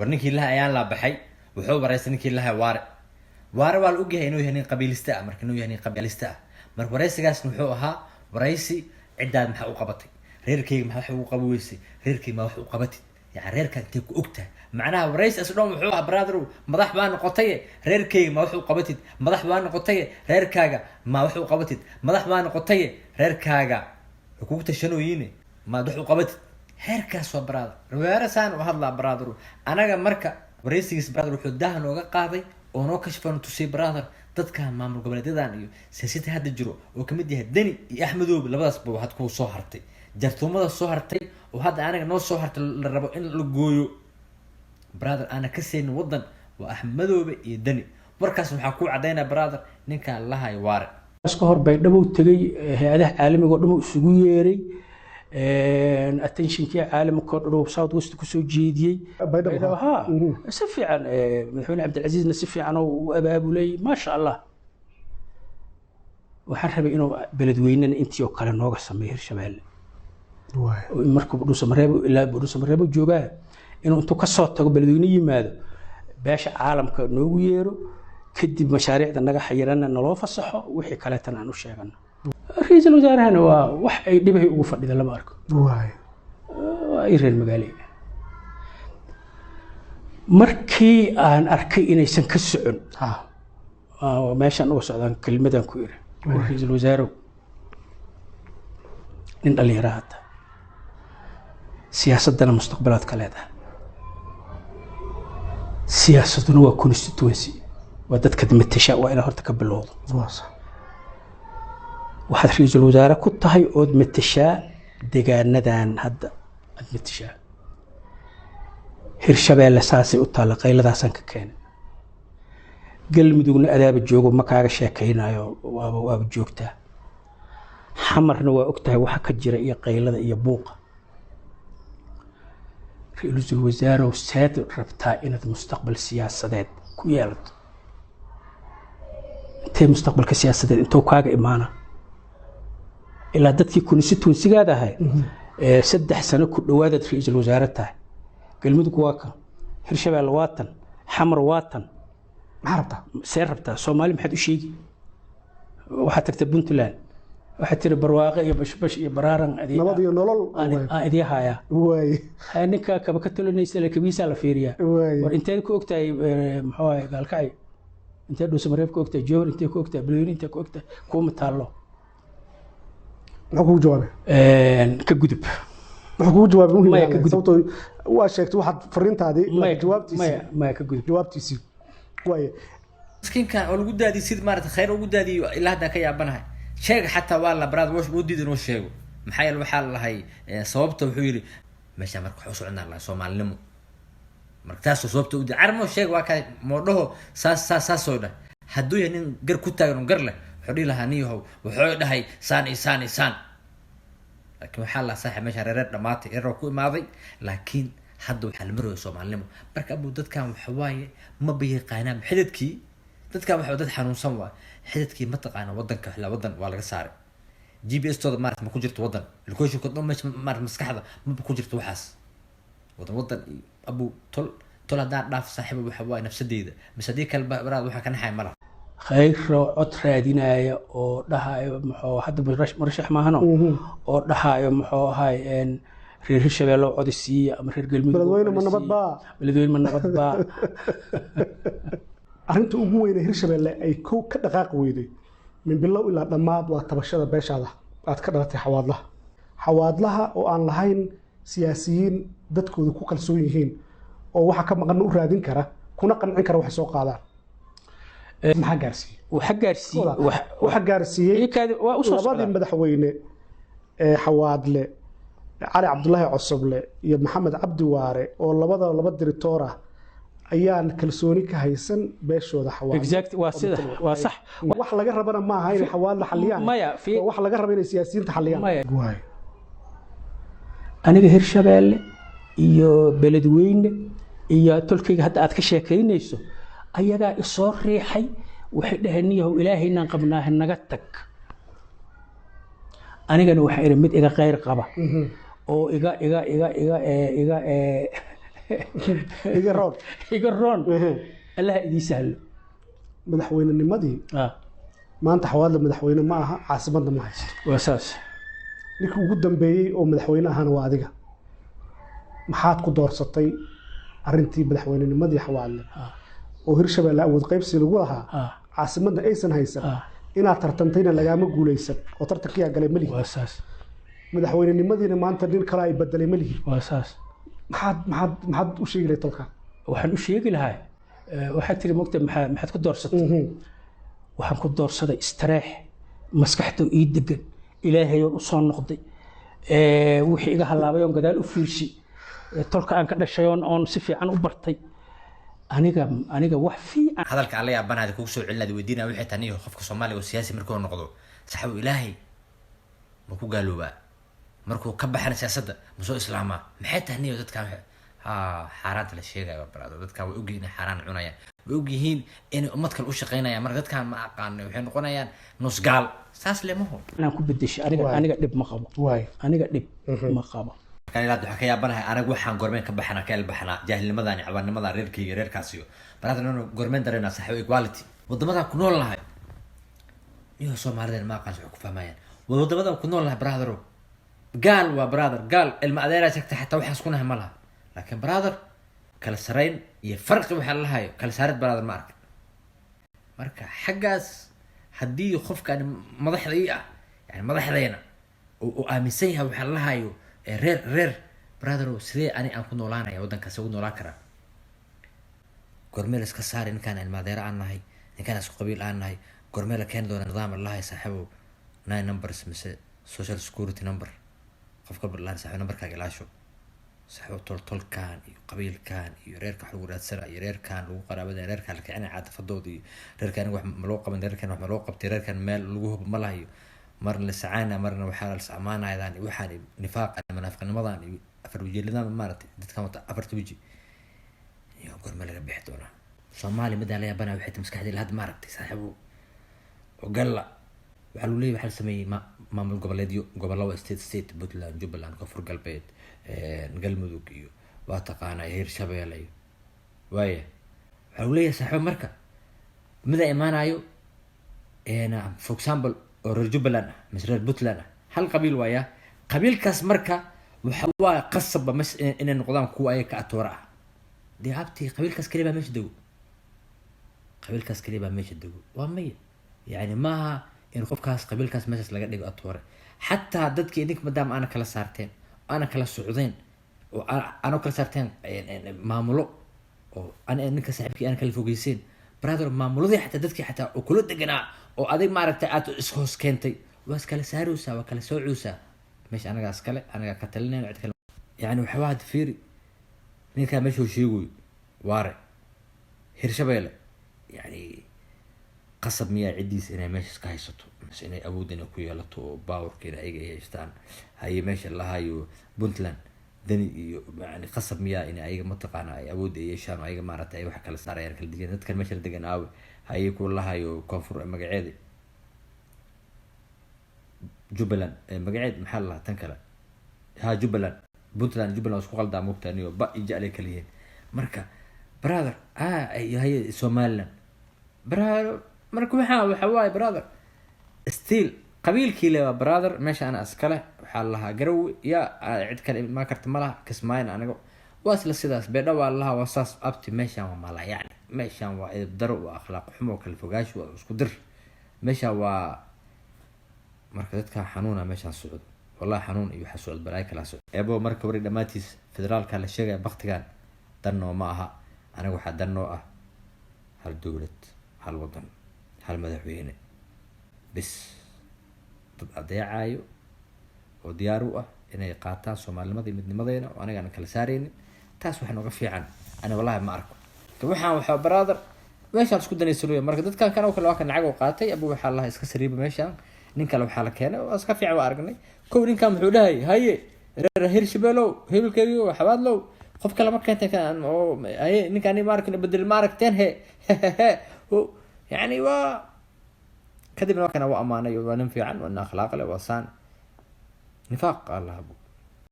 warninkii laha ayaan la baxay wuxuu waraysan ninkii laha waare waa la ogyahay inuu yahay nin qabiilista ah marka inuu yahay nin qabiilista ah marka waraysigaasna wuxuu ahaa waraysi cidaad maxaa u qabatay reerkeyga maxaa wax ugu qabi weysay reerkeyga ma wax u qabatid يعني رير كان تيك أكتة معناها ورئيس أسلام وحوها برادرو مضح بان قطية رير كي ما وحو قبتت مضح بان قطية رير كاجا ما وحو قبتت مضح بان قطية رير كاجا حقوق شنو يني ما دحو قبتت هير كاس برادر رويرسان وهذا برادرو أنا مركا ورئيس برادرو حدها نوجا قاضي ونوكشفن تسي برادر dadka maamul goboleedyadaan iyo siyaasada hadda jiro oo kamid yahay Dani iyo Axmedoob labadaas baa waxad ku soo hartay jartumada soo hartay oo hadda anaga noo soo hartay la rabo in la gooyo brother ana ka seen wadan waa Axmedoob iyo Dani warkaas waxa ku cadeynaa brother ninka lahay waare iska hor bay dhabow tagay hay'adaha caalamiga oo dhan isugu yeeray attention-kii caalamka oo dhan South West ku soo jeediyay baydaha si fiican madaxweyne Cabdilcasiis na si fiican oo abaabulay ma sha Allah waxaan rabay inuu beledweynena intii oo kale nooga sameeyo Hirshabeelle markuu Buurso Mareebo joogaa inuu intuu ka soo tago beledweyne yimaado beesha caalamka noogu yeero kadib mashaariicda naga xayirana naloo fasaxo wixii kale tan aan u sheegano ra'iisul wasaarahana waa wax ay dhibay ugu fadhida lama arko ay reer magaalada markii aan arkay inaysan ka socon meeshan uga socdaan kelmadan ku iri ra'iisul wasaarow in dhalinyarada siyaasadana mustaqbalad ka leedahay siyaasaduna waa constituency ودتك دمتشاء وإلى هرتك باللوض واصح واحد رئيس الوزراء كنت هاي أود متشاء دقا ندان هذا متشاء هرشبه الأساسي أطلق إلى ذا سانك كان قل مدون أداب الجوج ومكار شاكينا واب الجوجته حمر نوا أكته وحكت جرائية قيلة يبوق رئيس الوزراء وساد ربطا إن المستقبل السياسة كويالد تي مستقبل كسياسة انتو كاغا إمانا إلا دادكي كونستون سيغادا هاي سدح سنة كل وادة رئيس الوزارة تاعي قلمدك واكا هرشبال واتن حمر واتن عربتا سير ربتا سومالي محد وشيكي واحد ترتب بنتلان واحد ترتب برواقع يبش يبرارن نبضي نولل ادي هايا واي هانيكا كبكتلو نيسلا كبيسا لا فيريا وانتين كو اوغتاي محوي قالكاي انت دوس مريب كوكتا جور انت كوكتا بلوين انت كوكتا كوم تالو نحكو جوابه كغدب نحكو جواب مهم صوتو waa sheegtay waxaad fariintaadi jawaabtiisa ma ka gudub jawaabtiisi way مسكينكان oo lagu daadiyay sid maarta khayr ugu daadiyay ilaa hadda ka yaabanahay sheeg xataa waa la baraad wax uu diidan oo sheego maxay yeel waxa la lahay sababta wuxuu yiri meesha marka wuxuu socnaa la Soomaalnimo markaas sababta uu armo sheeg waa ka moodho saas soo dha haduu yahay gar ku taagan gar leh wuxuu dhii lahaa niyahow wuxuu dhahay saan laakiin waxa la saaxay meesha reer dhamaatay erro ku imaaday laakiin hadda waxa la marayo Soomaalnimo marka abu dadkan waxa waaye ma biiqaanaa xididkii dadkan waxa dad xanuunsan waa xididkii ma taqaan wadanka la wadan waa laga saaray GPS tooda maarta ma ku jirto wadan ilkooshu ku dhamay maarta maskaxda ma ku jirto waxaas wadan abu tol hada dhaaf saaxiib waxa waa nafsadeeda misadii kale baraad waxa ka naxay mala khayr cod raadinaya oo dhahayo muxuu hadda marashax maahano oo dhahayo muxuu ahay reer Hirshabeelle oo codisiya ama reer Galmudug beledweyne ma nabadba arinta ugu weyn ee Hirshabeelle ay ka dhaqaaq weyday min bilow ilaa dhamaad waa tabashada beeshaada aad ka dhalatay xawaadlaha oo aan lahayn siyaasiyiin dadkooda ku kalsoon yihiin oo waxa ka maqan u raadin kara kuna qancin kara wax soo qaadaan waxa gaarsiiyay labadii madaxweyne ee xawaadle cali cabdullaahi cosoble iyo maxamed cabdi waare oo laba diritoor ah ayaan kalsooni ka haysan beeshooda xawaadle waa sax wax laga rabana ma aha in xawaadle xaliyaan wax laga rabo in siyaasiyiinta xaliyaan aniga Hirshabeelle iyo beledweyne iyo tolkayga hadda aad ka sheekaynayso ayagaa isoo riixay waxay dhahaniyahow ilaahayna qabnaa naga tag anigana waxa iri mid iga khayr qaba oo iga iga roon iga roon allaha idii sahlo madaxweynenimadii maanta xawaadle madaxweyne ma aha caasimadna ma haysto waa saas ninkii ugu dambeeyey oo madaxweyne ahana waa adiga maxaad ku doorsatay arrintii madaxweynenimadii xawaadle oo hirshabeelle awood qaybsi lagu lahaa caasimadna aysan haysan inaad tartantayna lagaama guulaysan oo tartankiyaa galay malihi waa saas madaxweynenimadiina maanta nin kale ay bedelay malihi waa saas maxaad u sheegi lahay tolka waxaan u sheegi lahaa waxaad tiri mogta maxaad ku doorsatay waxaan ku doorsaday istareex maskaxda ii degan ilaahay oon u soo noqday wixii iga halaabay oon gadaal u fiirsi tolka aan ka dhashay oon si fiican u bartay aniga wax fiican hadalka alla yaabanaada kugu soo celinaad weydiinaa wixii taniyo qofka Soomaaliga oo siyaasi markuu noqdo saxabu ilaahay ma ku gaaloobaa markuu ka baxana siyaasadda ma soo islaamaa maxay tahniyo dadkan xaaraanta la sheegayo baraado dadkan way ogyihiin xaaraan cunayaan way ogyihiin inay ummad kale u shaqeynayaan marka dadkan ma aqaanay waxay noqonayaan nusgaal saas leemaho inaan ku bedeshay aniga dhib ma qabo aniga dhib ma qabo kan ilaad waxa ka yaabanahay aniga waxaan gormeen ka baxana ka ilbaxana jaahilnimadan iyo cawaanimadan reerkayga reerkaas iyo baraado inuu gormeen dareena saxo equality wadamada ku nool lahay iyo Soomaaliyeed ma aqaan wax ku fahmayaan wadamada ku nool lahay baraadaro gaal waa brother gaal ilma adeera sagta xataa waxaas ku nahay ma laha laakiin brother kala sarayn iyo farqi waxa la hayo kala saarid brother ma arka marka xagaas hadii qofkan madaxdii yani madaxdeena oo aaminsan yahay waxa la hayo reer brother sidee ani aan ku noolaanaya wadankaas ugu noolaan karaa gormeel iska saarin kan ilma adeera aan nahay ninkan isku qabiil aan nahay gormeel keen doona nidaam Allah ay saaxiibo 9 numbers mise social security number qofka barlaan saxana markaa ilaasho saxo tolkan iyo qabiilkan iyo reerka wax lagu raadsana iyo reerkan lagu qaraabada reerkan la kicina caatafadoodii reerkan wax ma loo qaban reerkan wax ma loo qabtay reerkan meel lagu hub ma lahayo marna la sacaana marna waxa la samaanaydaan waxaan nifaaq ama munaafiqnimadan iyo afar wajiladan maartay dadkan wata afarta waji iyo gorma laga bixi doona Soomaali madaal ya bana waxay maskaxdii la had maartay saaxiibo ogalla waxa uu leeyahay waxa sameeyay maamul goboleedyo gobolada state Puntland Jubbaland Koonfur Galbeed galmudug iyo waa taqaana Hirshabeelle waaya waxa uu leeyahay saaxiibo marka mid imaanayo for example oo Jubbaland misreer Puntland hal qabiil waaya qabiilkaas marka waxa waa qasab mas inay noqdaan kuwa ay ka atoora dii abti qabiilkaas kaliya meesha dago qabiilkaas kaliya meesha dago waa may يعني ما إن خوف كاس قبل كاس مجلس لقى دقة أطوار حتى ضدك إنك مدام أنا كلا سارتين وأنا كلا السعودين وأنا كلا سارتين معمولو وأنا إنك سحبك أنا كلا فوقيسين برادر معمولو ذي حتى ضدك حتى وكل الدقنا وأديك ما عرفت أتو إسخوس كنتي بس كلا ساروسا وكلا سوعوسا مش أنا قاس كلا أنا قتلنا وعد كلا يعني وحواد فيري مين كان مشوا شيء وارع هيرشبيله يعني قصب مياه عديس إنها ماشي سكايسته بس إنها أود إنه كوي لطو باور كده أيجي يشتان هاي ماشي الله هايو بنتلان دني يعني قصب مياه إنها أيجي منطقة أنا أود يشان وأيجي مرات أي واحد كلا صار يعني كل دقيقة نتكلم ماشي الدقيقة أوي هاي كل الله هايو كونفور مقعدي جبلان مقعد محلها تنكلا ها جبلان بنتلان جبلان وسقال داموك تانيو بقى يجي عليك ليه مركا برادر هاي سومالان برادر marka waxa waay brother still qabiilkii brother meesha ana askale waxa lahaa garow ya cid kale ma karta malaha kismaayn aniga waas la sidaas beedha waa lahaa wasaas abti meeshan waa mala yani meeshan waa daro waa akhlaaq xumo kala fogaash waa isku dir meesha waa marka dadka xanuuna meeshan socod wallahi xanuun iyo waxa socod balaay kala socod eebo marka wari dhamaatiis federaalka la sheegay waqtigan danno ma aha aniga waxa danno ah hal dawlad hal wadan hal madaxweyne bis dad adeecayo oo diyaar u ah inay qaataan Soomaalinimadii midnimadeena oo aniga aan kala saareynin taas waxa nooga fiican ana wallahi ma arko waxaan waxa brother meeshaan isku danaysanooyo marka dadkan kan oo kale waa kan lacag oo qaatay abu waxa Allah iska sariiba meeshaan nin kale waxa la keenay oo iska fiican waa aragnay koow ninkan wuxuu dhahay haye reer Hirshabeellow hebelkeeyo xabaadlow qof kale ma keentay kan oo haye ninkan ma arkin bedel ma aragteen he يعني كذب ما كان أمانة ونفي عنه وأن أخلاق له وصان نفاق الله أبو